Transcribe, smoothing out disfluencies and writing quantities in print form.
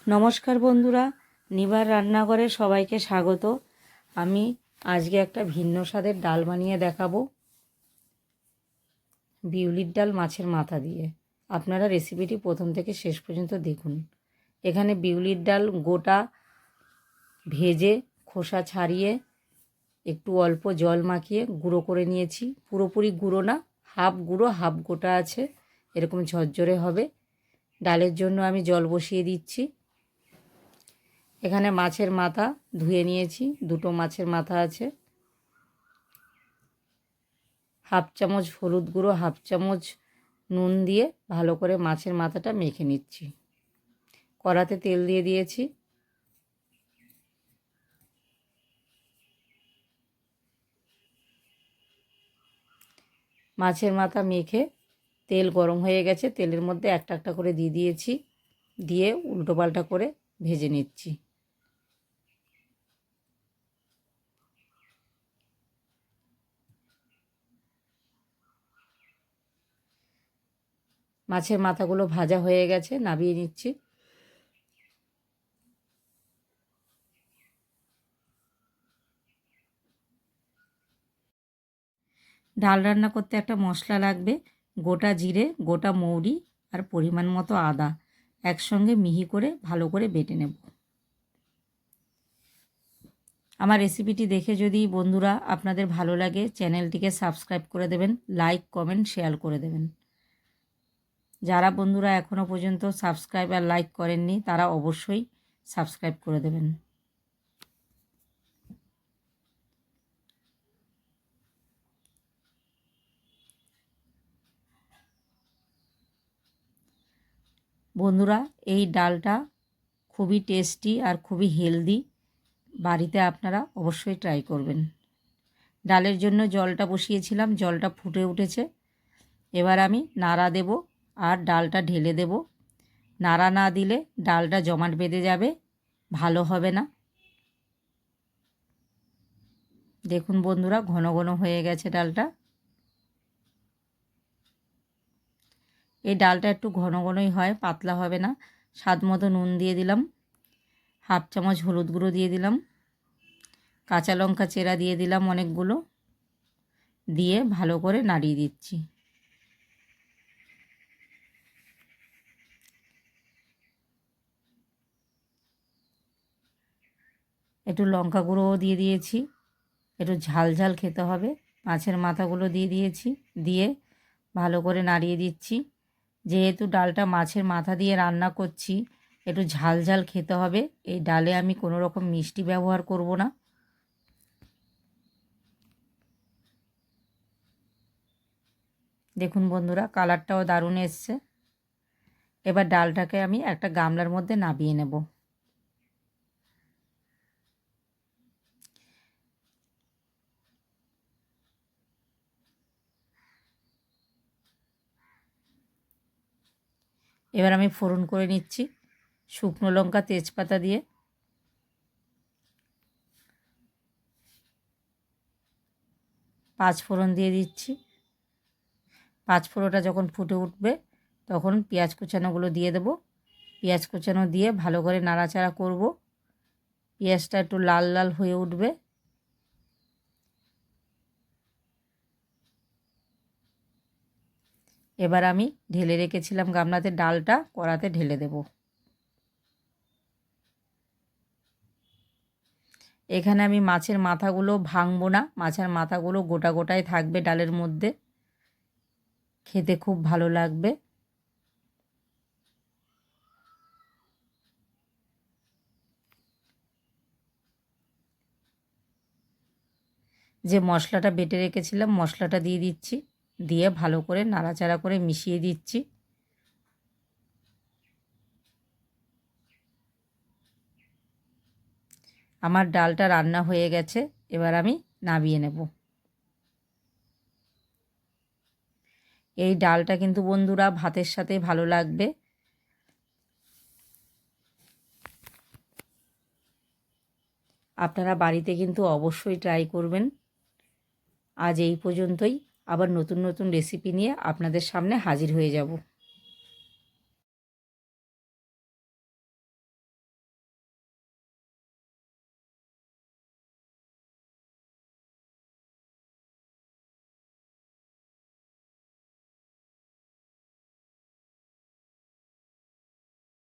নমস্কার বন্ধুরা, নিবার রান্নাঘরে সবাইকে স্বাগত। আমি আজকে একটা ভিন্ন স্বাদের ডাল বানিয়ে দেখাবো, বিউলির ডাল মাছের মাথা দিয়ে। আপনারা রেসিপিটি প্রথম থেকে শেষ পর্যন্ত দেখুন। এখানে বিউলির ডাল গোটা ভেজে খোসা ছাড়িয়ে একটু অল্প জল মাখিয়ে গুঁড়ো করে নিয়েছি। পুরোপুরি গুঁড়ো না, হাফ গুঁড়ো হাফ গোটা আছে, এরকম ঝরঝরে হবে। ডালের জন্য আমি জল বসিয়ে দিচ্ছি। এখানে মাছের মাথা ধুয়ে নিয়েছি, দুটো মাছের মাথা আছে। হাফ চামচ হলুদ গুঁড়ো, হাফ চামচ নুন দিয়ে ভালো করে মাছের মাথাটা মেখে নিচ্ছি। কড়াতে তেল দিয়ে দিয়েছি। মাছের মাথা মেখে তেল গরম হয়ে গেছে, তেলের মধ্যে একটা একটা করে দিয়ে দিয়েছি, দিয়ে উল্টো পাল্টা করে ভেজে নিচ্ছি। মাছের মাথাগুলো ভাজা হয়ে গেছে, নামিয়ে নিচ্ছি। ডাল রান্না করতে একটা মশলা লাগবে, গোটা জিরে, গোটা মৌরি আর পরিমাণ মতো আদা একসঙ্গে মিহি করে ভালো করে বেটে নেব। আমার রেসিপিটি দেখে যদি বন্ধুরা আপনাদের ভালো লাগে, চ্যানেলটিকে সাবস্ক্রাইব করে দেবেন, লাইক কমেন্ট শেয়ার করে দেবেন। যারা বন্ধুরা এখনও পর্যন্ত সাবস্ক্রাইব আর লাইক করেননি তারা অবশ্যই সাবস্ক্রাইব করে দেবেন। বন্ধুরা, এই ডালটা খুবই টেস্টি আর খুবই হেলদি, বাড়িতে আপনারা অবশ্যই ট্রাই করবেন। ডালের জন্য জলটা বসিয়েছিলাম, জলটা ফুটে উঠেছে। এবার আমি নাড়া দেব আর ডালটা ঢেলে দেব। নাড়া না দিলে ডালটা জমাট বেঁধে যাবে, ভালো হবে না। দেখুন বন্ধুরা, ঘন ঘন হয়ে গেছে ডালটা। এই ডালটা একটু ঘন ঘনই হয়, পাতলা হবে না। স্বাদ মতো নুন দিয়ে দিলাম, হাফ চামচ হলুদ গুঁড়ো দিয়ে দিলাম, কাঁচা লঙ্কা চেরা দিয়ে দিলাম অনেকগুলো, দিয়ে ভালো করে নাড়িয়ে দিচ্ছি। একটু লঙ্কা গুঁড়োও দিয়ে দিয়েছি, একটু ঝাল ঝাল খেতে হবে। মাছের মাথাগুলো দিয়ে দিয়েছি, দিয়ে ভালো করে নাড়িয়ে দিচ্ছি। যেহেতু ডালটা মাছের মাথা দিয়ে রান্না করছি, একটু ঝাল ঝাল খেতে হবে। এই ডালে আমি কোনো রকম মিষ্টি ব্যবহার করব না। দেখুন বন্ধুরা, কালারটাও দারুণ এসছে। এবার ডালটাকে আমি একটা গামলার মধ্যে নামিয়ে নেব। এবার আমি ফোড়ন করে নিচ্ছি, শুকনো লঙ্কা তেজপাতা দিয়ে। পাঁচ ফোড়ন দিয়ে দিচ্ছি। পাঁচ ফোড়নটা যখন ফুটে উঠবে তখন পেঁয়াজ কুচানোগুলো দিয়ে দেব। পেঁয়াজ কুচানো দিয়ে ভালো করে নাড়াচাড়া করব। পেঁয়াজটা একটু লাল লাল হয়ে উঠবে। এবার আমি ঢেলে রেখেছিলাম গামলাতে ডালটা কড়াতে ঢেলে দেব। এখানে আমি মাছের মাথাগুলো ভাঙবো না, মাছের মাথাগুলো গোটা গোটাই থাকবে ডালের মধ্যে, খেতে খুব ভালো লাগবে। যে মশলাটা বেটে রেখেছিলাম মশলাটা দিয়ে দিচ্ছি, দিয়ে ভালো করে নাড়াচাড়া করে মিশিয়ে দিচ্ছি। আমার ডালটা রান্না হয়ে গেছে, এবার আমি নামিয়ে নেব। এই ডালটা কিন্তু বন্ধুরা ভাতের সাথে ভালো লাগবে। আপনারা বাড়িতে কিন্তু অবশ্যই ট্রাই করবেন। আজ এই পর্যন্তই, আবার নতুন নতুন রেসিপি নিয়ে আপনাদের সামনে হাজির হয়ে যাব।